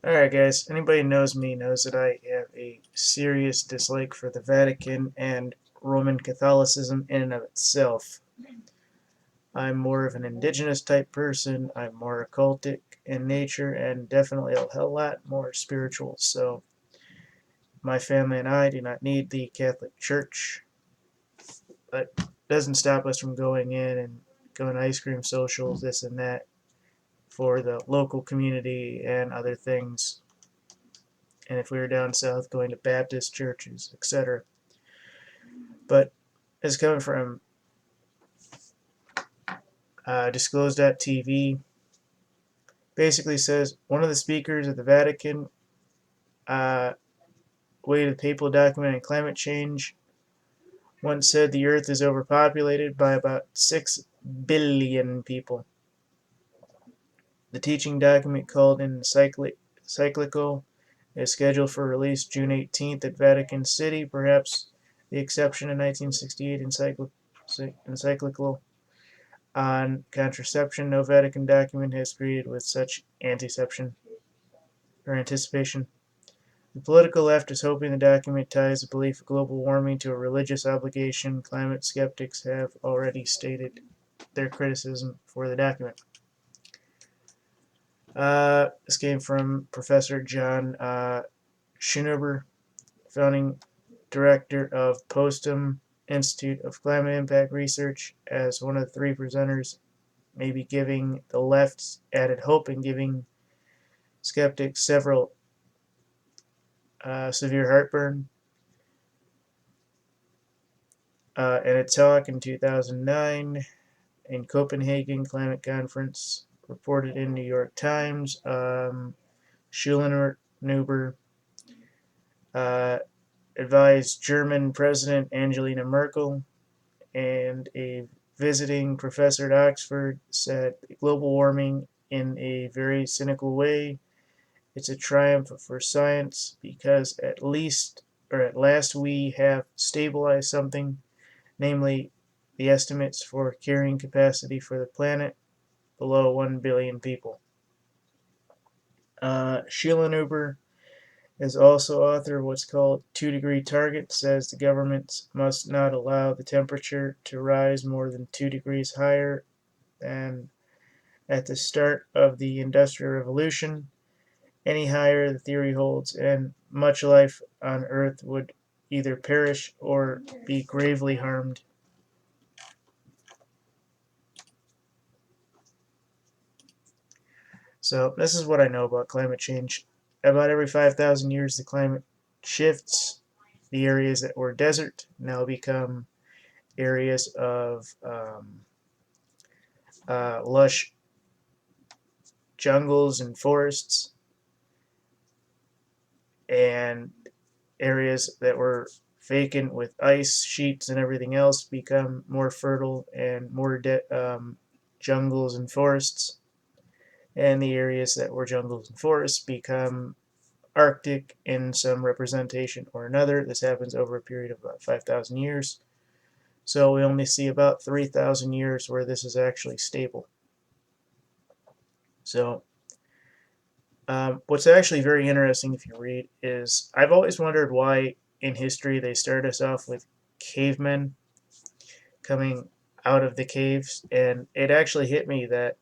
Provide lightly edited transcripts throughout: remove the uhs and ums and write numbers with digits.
Alright guys, anybody who knows me knows that I have a serious dislike for the Vatican and Roman Catholicism in and of itself. I'm more of an indigenous type person, I'm more occultic in nature, and definitely a hell lot more spiritual, so my family and I do not need the Catholic Church, but it doesn't stop us from going in and going to ice cream socials, this and that, for the local community and other things. And if we were down south, going to Baptist churches, etc. But it's coming from Disclosed.tv. Basically says one of the speakers at the Vatican weighted papal document on climate change once said the Earth is overpopulated by about 6 billion people. The teaching document, called Encyclical, is scheduled for release June 18th at Vatican City, perhaps the exception in 1968 Encyclical on contraception. No Vatican document has created with such anticipation. The political left is hoping the document ties the belief of global warming to a religious obligation. Climate skeptics have already stated their criticism for the document. This came from Professor John Schooner, founding director of Postum Institute of Climate Impact Research, as one of the three presenters, maybe giving the left's added hope and giving skeptics several severe heartburn. In a talk in 2009 in Copenhagen Climate Conference, reported in New York Times, Schooner advised German President Angela Merkel, and a visiting professor at Oxford said global warming in a very cynical way. It's a triumph for science because at last we have stabilized something, namely the estimates for carrying capacity for the planet below 1 billion people. Schooner is also author of what's called 2-degree target, says the governments must not allow the temperature to rise more than 2 degrees higher than at the start of the Industrial Revolution. Any higher, the theory holds, and much life on Earth would either perish or be gravely harmed. So this is what I know about climate change. About every 5,000 years the climate shifts. The areas that were desert now become areas of lush jungles and forests, and areas that were vacant with ice sheets and everything else become more fertile and more jungles and forests, and the areas that were jungles and forests become Arctic in some representation or another. This happens over a period of about 5,000 years. So we only see about 3,000 years where this is actually stable. So what's actually very interesting if you read is, I've always wondered why in history they start us off with cavemen coming out of the caves, and it actually hit me that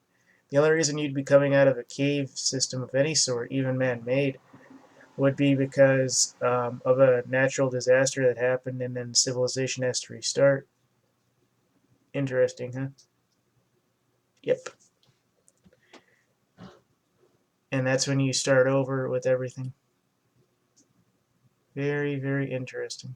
the only reason you'd be coming out of a cave system of any sort, even man-made, would be because of a natural disaster that happened and then civilization has to restart. Interesting, huh? Yep. And that's when you start over with everything. Very, very interesting.